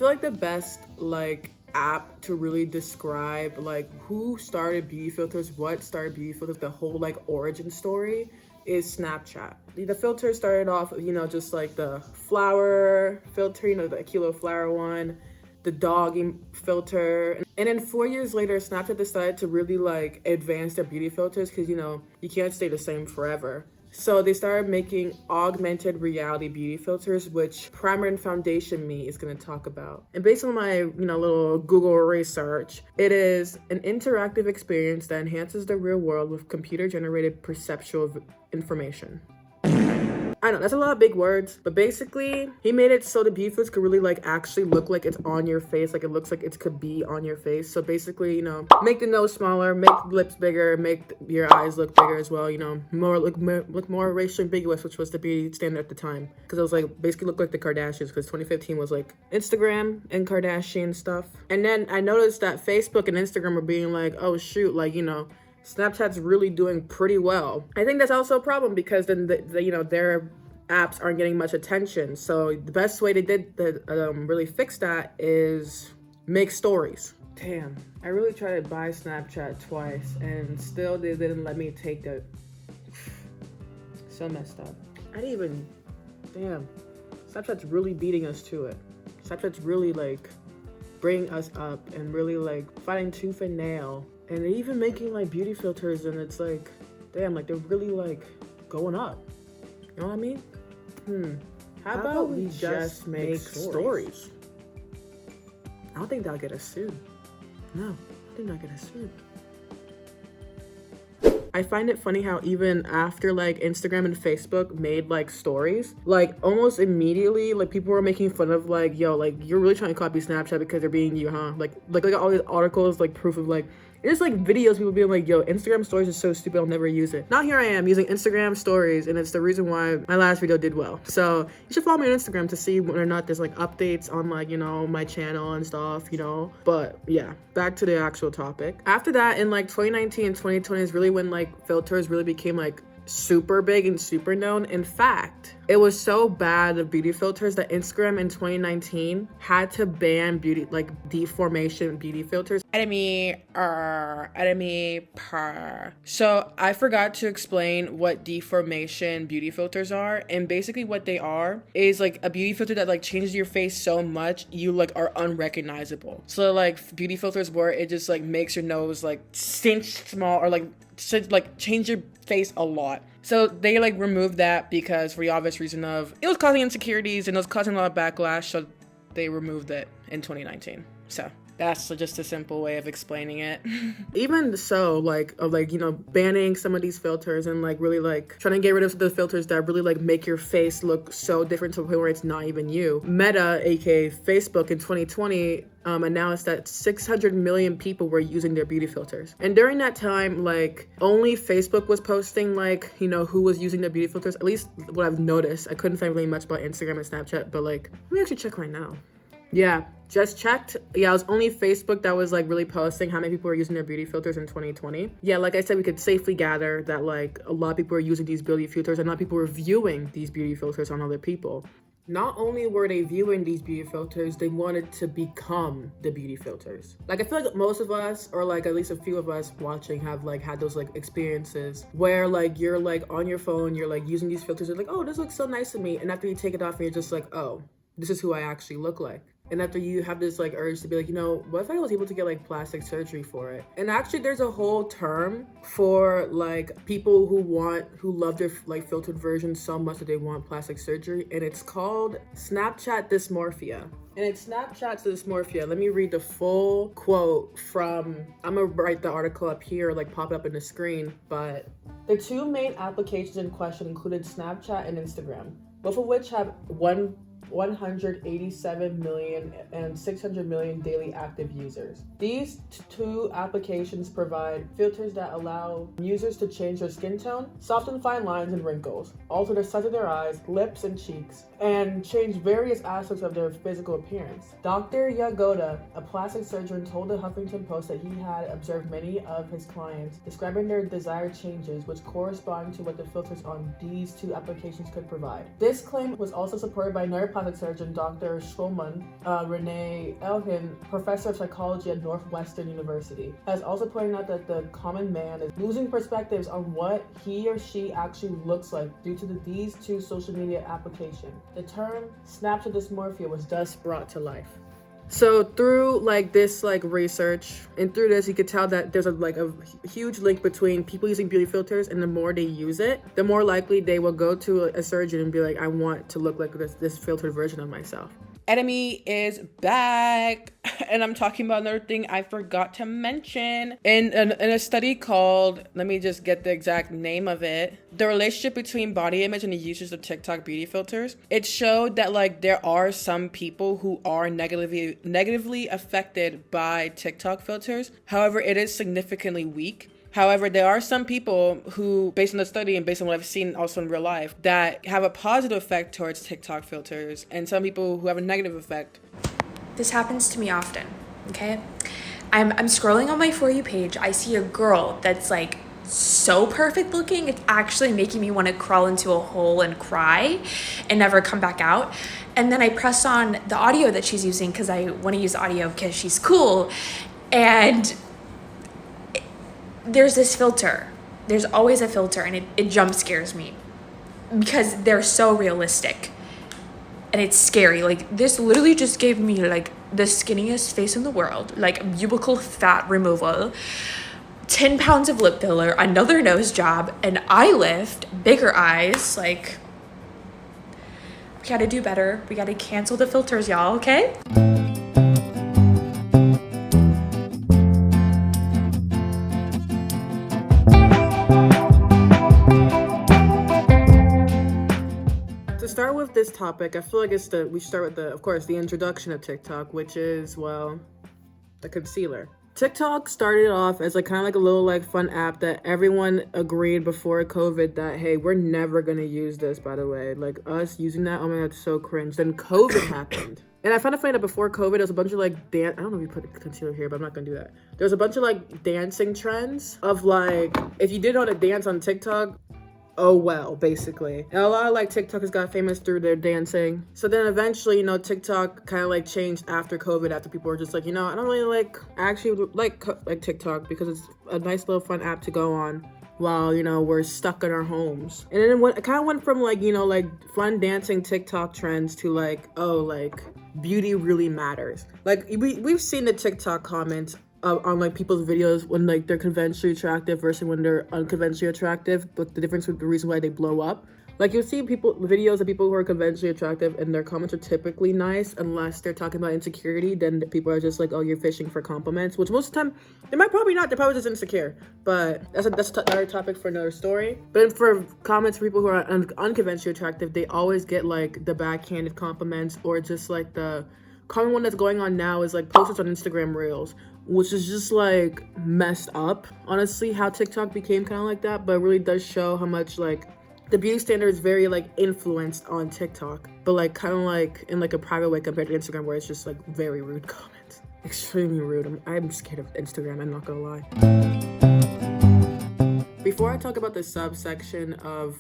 feel like the best like app to really describe like who started beauty filters, what started beauty filters, the whole like origin story is Snapchat. The filter started off, you know, just like the flower filter, you know, the kilo flower one, the dog filter. And then 4 years later, Snapchat decided to really like advance their beauty filters because, you know, you can't stay the same forever. So they started making augmented reality beauty filters, which Primer and Foundation Me is going to talk about. And based on my, little Google research, it is an interactive experience that enhances the real world with computer-generated perceptual information. I know, that's a lot of big words, but basically, he made it so the beauty filters could really like actually look like it's on your face, like it looks like it could be on your face. So basically, make the nose smaller, make the lips bigger, make your eyes look bigger as well, look more racially ambiguous, which was the beauty standard at the time. Because it was like, basically look like the Kardashians, because 2015 was like Instagram and Kardashian stuff. And then I noticed that Facebook and Instagram were being like, oh shoot, like, Snapchat's really doing pretty well. I think that's also a problem because then their apps aren't getting much attention. So the best way they did to really fix that is make stories. Damn, I really tried to buy Snapchat twice and still they didn't let me take it. So messed up. Damn, Snapchat's really beating us to it. Snapchat's really like bringing us up and really like fighting tooth and nail. And they're even making like beauty filters and it's like, damn, like they're really like going up. You know what I mean? How about we just make stories? I don't think they'll get us sued. No, I don't think they'll get us sued. I find it funny how even after like Instagram and Facebook made like stories, like almost immediately, like people were making fun of like, yo, like you're really trying to copy Snapchat because they're being you, huh? Like all these articles, like proof of like, there's like videos people being like, yo, Instagram stories is so stupid, I'll never use it. Now here I am using Instagram stories and it's the reason why my last video did well. So you should follow me on Instagram to see whether or not there's like updates on like, my channel and stuff, But yeah, back to the actual topic. After that, in like 2019 and 2020 is really when like filters really became like super big and super known. In fact, it was so bad of beauty filters that Instagram in 2019 had to ban deformation beauty filters. So I forgot to explain what deformation beauty filters are, and basically what they are is like a beauty filter that like changes your face so much you like are unrecognizable. So like beauty filters where it just like makes your nose like cinched small or like change your face a lot. So they like removed that because for the obvious reason of it was causing insecurities and it was causing a lot of backlash, so they removed it in 2019. So that's just a simple way of explaining it. Even so, banning some of these filters and like really like trying to get rid of the filters that really like make your face look so different to the point where it's not even you. Meta, aka Facebook, in 2020 announced that 600 million people were using their beauty filters. And during that time, like only Facebook was posting like, who was using their beauty filters. At least what I've noticed. I couldn't find really much about Instagram and Snapchat, but like, let me actually check right now. Yeah, just checked. Yeah, it was only Facebook that was like really posting how many people were using their beauty filters in 2020. Yeah, like I said, we could safely gather that like a lot of people are using these beauty filters and a lot of people were viewing these beauty filters on other people. Not only were they viewing these beauty filters, they wanted to become the beauty filters. Like I feel like most of us, or like at least a few of us watching, have like had those like experiences where like you're like on your phone, you're like using these filters, you're like, oh, this looks so nice to me. And after you take it off and you're just like, oh, this is who I actually look like. And after you have this like urge to be like, what if I was able to get like plastic surgery for it? And actually there's a whole term for like people who love their like filtered version so much that they want plastic surgery. And it's called Snapchat Dysmorphia. And it's Snapchat Dysmorphia. Let me read the full quote from, I'm gonna write the article up here, like pop it up in the screen. But the two main applications in question included Snapchat and Instagram, both of which have 187 million and 600 million daily active users. These two applications provide filters that allow users to change their skin tone, soften fine lines and wrinkles, alter the size of their eyes, lips and cheeks, and change various aspects of their physical appearance. Dr. Yagoda, a plastic surgeon, told the Huffington Post that he had observed many of his clients describing their desired changes which correspond to what the filters on these two applications could provide. This claim was also supported by another renowned plastic surgeon Dr. Schulman, Renee Elgin, professor of psychology at Northwestern University, has also pointed out that the common man is losing perspectives on what he or she actually looks like due to these two social media applications. The term Snapchat dysmorphia was thus brought to life. So through like this like research and through this, you could tell that there's a huge link between people using beauty filters, and the more they use it, the more likely they will go to a surgeon and be like, I want to look like this filtered version of myself. Enemy is back, and I'm talking about another thing I forgot to mention. In a study called, let me just get the exact name of it, The Relationship Between Body Image and the Usage of TikTok Beauty Filters, it showed that like there are some people who are negatively affected by TikTok filters. However, it is significantly weak. However, there are some people who, based on the study and based on what I've seen also in real life, that have a positive effect towards TikTok filters, and some people who have a negative effect. This happens to me often, okay? I'm scrolling on my For You page. I see a girl that's like so perfect looking. It's actually making me want to crawl into a hole and cry and never come back out. And then I press on the audio that she's using because I want to use audio because she's cool. And there's this filter. There's always a filter, and it jump scares me because they're so realistic. And it's scary. Like, this literally just gave me like the skinniest face in the world, like buccal fat removal, 10 pounds of lip filler, another nose job, an eye lift, bigger eyes. Like, we gotta do better. We gotta cancel the filters, y'all, okay? To start with this topic, I feel like we should start with of course, the introduction of TikTok, which is, well, the concealer. TikTok started off as like kind of like a little like fun app that everyone agreed before COVID that, hey, we're never gonna use this, by the way. Like, us using that, oh my god, so cringe. Then COVID happened. And I found it funny that before COVID, there was a bunch of like I don't know if you put concealer here, but I'm not gonna do that. There was a bunch of like dancing trends of like, if you didn't know how to dance on TikTok, oh well, basically. And a lot of like TikTokers got famous through their dancing. So then eventually, TikTok kind of like changed after COVID, after people were just like, I don't really like TikTok because it's a nice little fun app to go on while, we're stuck in our homes. And then it kind of went from like, like fun dancing TikTok trends to like, oh, like beauty really matters. Like we've seen the TikTok comments on like people's videos when like they're conventionally attractive versus when they're unconventionally attractive, but the difference with the reason why they blow up. Like, you'll see videos of people who are conventionally attractive and their comments are typically nice unless they're talking about insecurity. Then people are just like, oh, you're fishing for compliments, which most of the time they might probably not. They're probably just insecure, but that's another topic for another story. But for comments for people who are unconventionally attractive, they always get like the backhanded compliments, or just like the common one that's going on now is like posters on Instagram Reels, which is just like messed up, honestly, how TikTok became kind of like that. But it really does show how much like the beauty standard is very like influenced on TikTok, but like kind of like in like a private way compared to Instagram, where it's just like very rude comments, extremely rude. I'm scared of Instagram, I'm not gonna lie. Before I talk about the subsection of,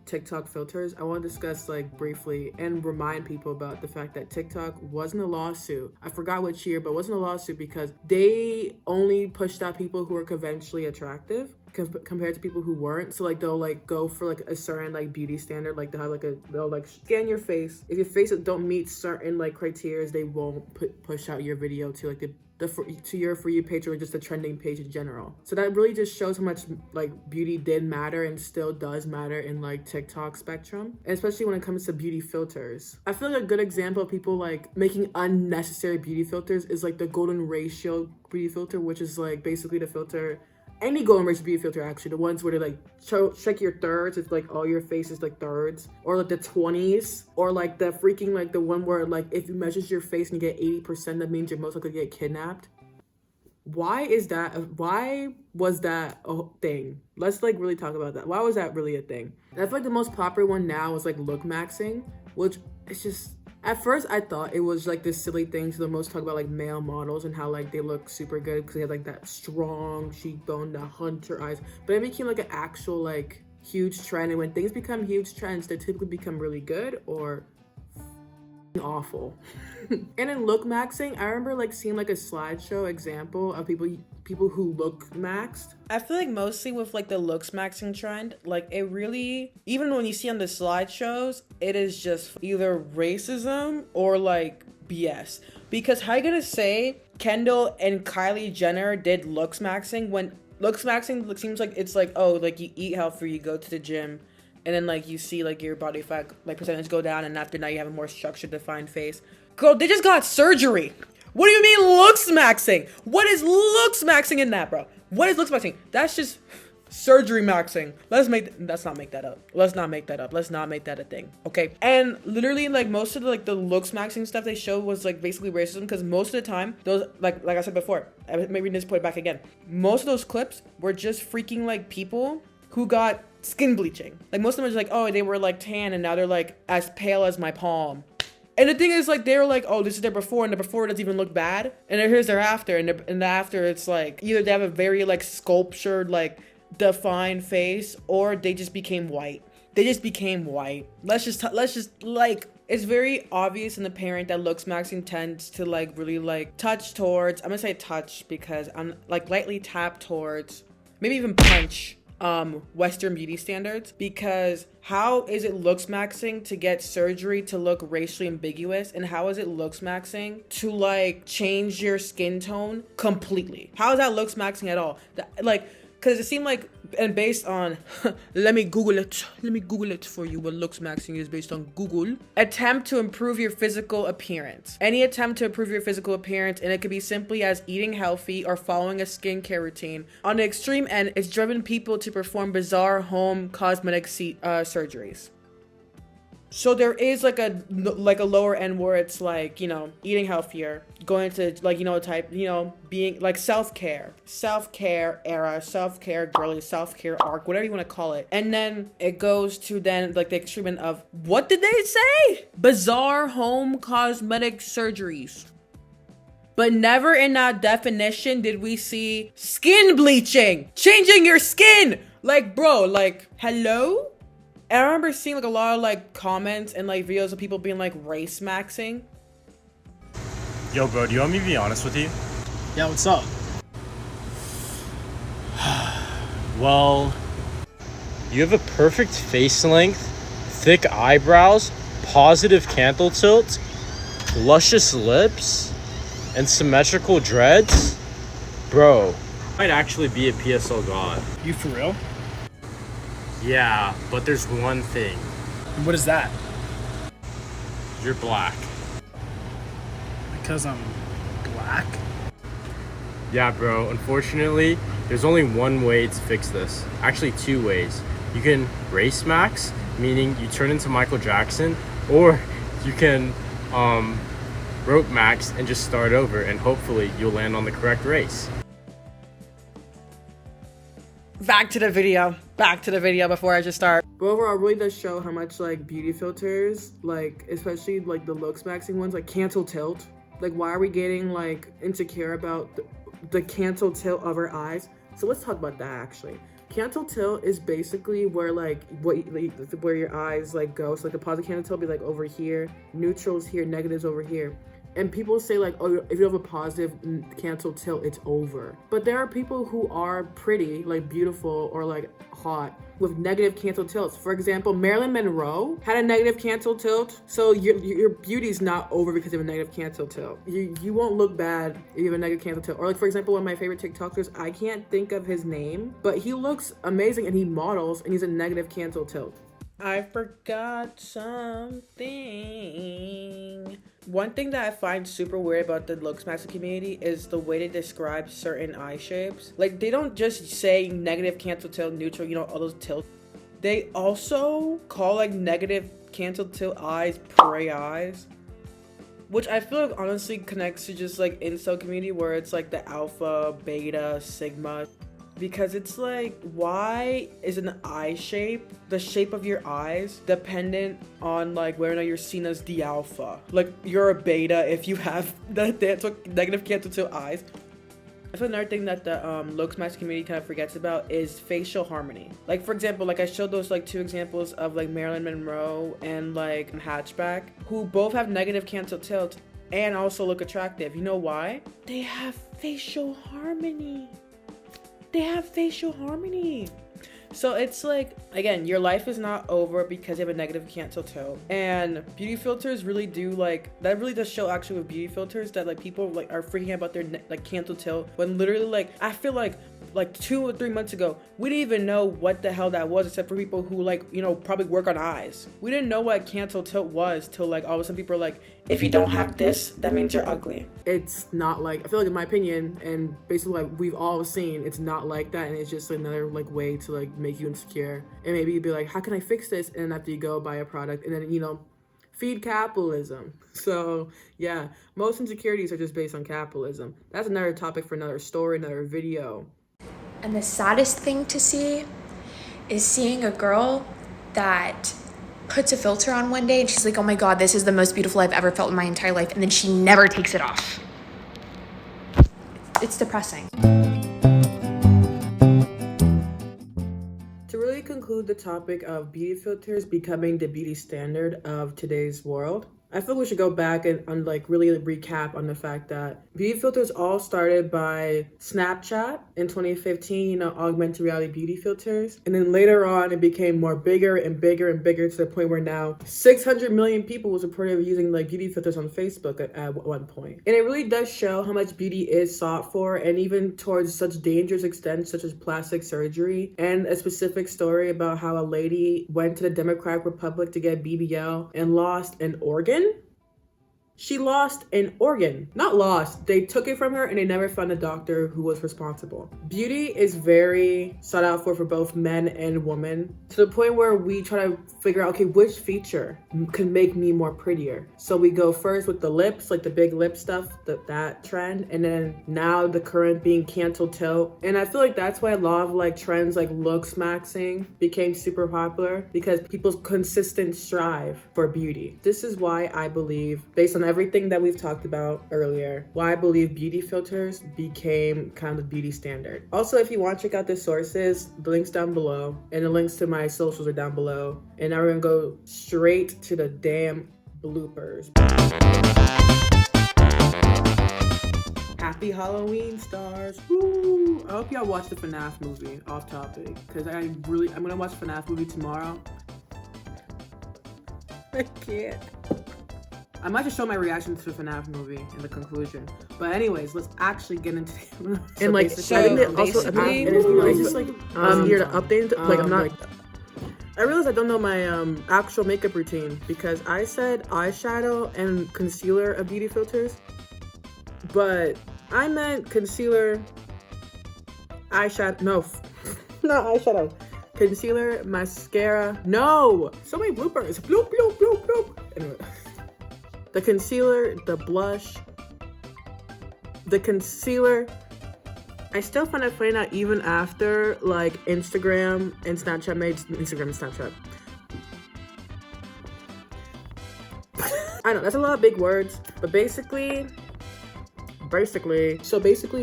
TikTok filters, I want to discuss like briefly and remind people about the fact that TikTok wasn't a lawsuit. I forgot which year, but it wasn't a lawsuit because they only pushed out people who were conventionally attractive compared to people who weren't. So like they'll like go for like a certain like beauty standard, like they'll like scan your face. If your face don't meet certain like criteria, they won't push out your video to like to your For You page, or just the trending page in general. So that really just shows how much like beauty did matter and still does matter in like TikTok spectrum, and especially when it comes to beauty filters. I feel like a good example of people like making unnecessary beauty filters is like the golden ratio beauty filter, which is like basically the filter, any golden ratio beauty filter actually, the ones where they like check your thirds, it's like all your face is like thirds, or like the 20s, or like the freaking like the one where like if you measures your face and you get 80%, that means you're most likely to get kidnapped. Why was that a thing? Let's like really talk about that. Why was that really a thing? I feel like the most popular one now is like Looksmaxxing, which it's just, at first I thought it was like this silly thing to the most talk about like male models and how like they look super good because they have like that strong cheekbone, the hunter eyes, but it became like an actual like huge trend. And when things become huge trends, they typically become really good or awful. And in Looksmaxxing, I remember like seeing like a slideshow example of people who look maxed. I feel like mostly with like the Looksmaxxing trend, like it really, even when you see on the slideshows, it is just either racism or like BS. Because how you gonna say Kendall and Kylie Jenner did Looksmaxxing when Looksmaxxing seems like it's like, oh, like you eat healthy, you go to the gym, and then like you see like your body fat like percentage go down, and after that you have a more structured, defined face. Girl, they just got surgery. What do you mean Looksmaxxing? What is Looksmaxxing in that, bro? What is Looksmaxxing? That's just surgery maxing. Let's not make that up. Let's not make that a thing. Okay. And literally like most of the like the Looksmaxxing stuff they showed was like basically racism, because most of the time those like I said before, maybe just put it back again. Most of those clips were just freaking like people who got skin bleaching. Like most of them are just like, oh, they were like tan and now they're like as pale as my palm. And the thing is, like, they were like, oh, this is their before, and the before doesn't even look bad. And then here's their after, and the after, it's like, either they have a very, like, sculptured, like, defined face, or they just became white. Let's just, like, it's very obvious in the parent that Looksmaxxing tends to, like, really, like, touch towards, I'm gonna say touch, because I'm, like, lightly tap towards, maybe even punch, Western beauty standards, because how is it Looksmaxxing to get surgery to look racially ambiguous, and how is it Looksmaxxing to like change your skin tone completely? How is that Looksmaxxing at all? Like, because it seemed like, and based on let me google it for you what Looksmaxxing is based on Google. Attempt to improve your physical appearance. Any attempt to improve your physical appearance, and it could be simply as eating healthy or following a skincare routine. On the extreme end, it's driven people to perform bizarre home cosmetic surgeries. So there is like a lower end where it's like, you know, eating healthier, going to like, you know, being like self-care era, self-care girly, self-care arc, whatever you want to call it. And then it goes to then like the extreme end of, what did they say? Bizarre home cosmetic surgeries. But never in that definition did we see skin bleaching, changing your skin. Like, bro, like, hello? And I remember seeing like a lot of like comments and like videos of people being like Racemaxxing. Yo, bro, do you want me to be honest with you? Yeah, what's up? Well, you have a perfect face length, thick eyebrows, positive canthal tilt, luscious lips, and symmetrical dreads. Bro, you might actually be a PSL god. You for real? Yeah, but there's one thing. What is that? You're black. Because I'm black? Yeah, bro. Unfortunately, there's only one way to fix this. Actually, two ways. You can race max, meaning you turn into Michael Jackson, or you can rope max and just start over, and hopefully you'll land on the correct race. Back to the video before I just start. But overall, it really does show how much like beauty filters, like especially like the Looksmaxxing ones, like cancel tilt. Like, why are we getting like insecure about the cancel tilt of our eyes? So let's talk about that actually. Cancel tilt is basically where like where your eyes like go. So like the positive cancel tilt be like over here, neutrals here, negatives over here. And people say like, oh, if you have a positive cancel tilt, it's over. But there are people who are pretty, like beautiful or like hot with negative cancel tilts. For example, Marilyn Monroe had a negative cancel tilt. So your beauty's not over because of a negative cancel tilt. You won't look bad if you have a negative cancel tilt. Or like, for example, one of my favorite TikTokers, I can't think of his name, but he looks amazing and he models and he's a negative cancel tilt. I forgot something. One thing that I find super weird about the Looksmaxxing community is the way they describe certain eye shapes. Like, they don't just say negative cancel tilt, neutral, you know, all those tilts. They also call like negative cancel tilt eyes prey eyes, which I feel like honestly connects to just like incel community where it's like the alpha, beta, sigma. Because it's like, why is an eye shape, the shape of your eyes, dependent on like whether or not you're seen as the alpha? Like, you're a beta if you have the negative cancel tilt eyes. I feel another thing that the Looksmaxxing community kind of forgets about is facial harmony. Like, for example, like I showed those like 2 examples of like Marilyn Monroe and like Hatchback, who both have negative canthal tilt and also look attractive. You know why? They have facial harmony. They have facial harmony. So it's like, again, your life is not over because you have a negative canthal tilt. And beauty filters really do like, that really does show actually with beauty filters that like people like are freaking out about their like canthal tilt when literally like, I feel like 2 or 3 months ago, we didn't even know what the hell that was except for people who like, you know, probably work on eyes. We didn't know what canthal tilt was till like all of a sudden people are like, if you don't have this, that means you're ugly. It's not like, I feel like in my opinion, and basically like we've all seen, it's not like that, and it's just another like way to like make you insecure. And maybe you'd be like, how can I fix this? And then after you go buy a product and then, you know, feed capitalism. So yeah, most insecurities are just based on capitalism. That's another topic for another story, another video. And the saddest thing to see is seeing a girl that puts a filter on one day and she's like, oh my God, this is the most beautiful I've ever felt in my entire life. And then she never takes it off. It's depressing. To really conclude the topic of beauty filters becoming the beauty standard of today's world, I feel we should go back and like really recap on the fact that beauty filters all started by Snapchat in 2015, you know, augmented reality beauty filters. And then later on, it became more bigger and bigger and bigger to the point where now 600 million people was reported of using like beauty filters on Facebook at one point. And it really does show how much beauty is sought for, and even towards such dangerous extents such as plastic surgery. And a specific story about how a lady went to the Democratic Republic to get BBL and lost an organ. She lost an organ. Not lost. They took it from her and they never found a doctor who was responsible. Beauty is very sought out for both men and women, to the point where we try to figure out, okay, which feature can make me more prettier. So we go first with the lips, like the big lip stuff, that trend. And then now the current being canthal tilt. And I feel like that's why a lot of like trends like Looksmaxxing became super popular, because people's consistent strive for beauty. This is why I believe, based on everything that we've talked about earlier, why I believe beauty filters became kind of the beauty standard. Also, if you want to check out the sources, the link's down below, and the links to my socials are down below. And now we're gonna go straight to the damn bloopers. Happy Halloween, stars. Woo! I hope y'all watched the FNAF movie, off topic, because I'm gonna watch the FNAF movie tomorrow. I can't. I might just show my reaction to the FNAF movie in the conclusion. But anyways, let's actually get into it. And like, so I think also, it's just like, I'm here to update, like, I'm not, I realized I don't know my actual makeup routine, because I said eyeshadow and concealer are beauty filters, but I meant concealer, eyeshadow, no, not eyeshadow. Concealer, mascara, no! So many bloopers, bloop, bloop, bloop, bloop. Anyway. The concealer, the blush, the concealer. I still find it funny now, even after like Instagram and Snapchat made Instagram and Snapchat. I know, that's a lot of big words, but basically,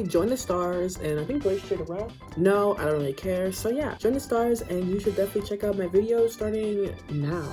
join the stars, and I think Blaze should around. No, I don't really care. So yeah, join the stars, and you should definitely check out my videos starting now.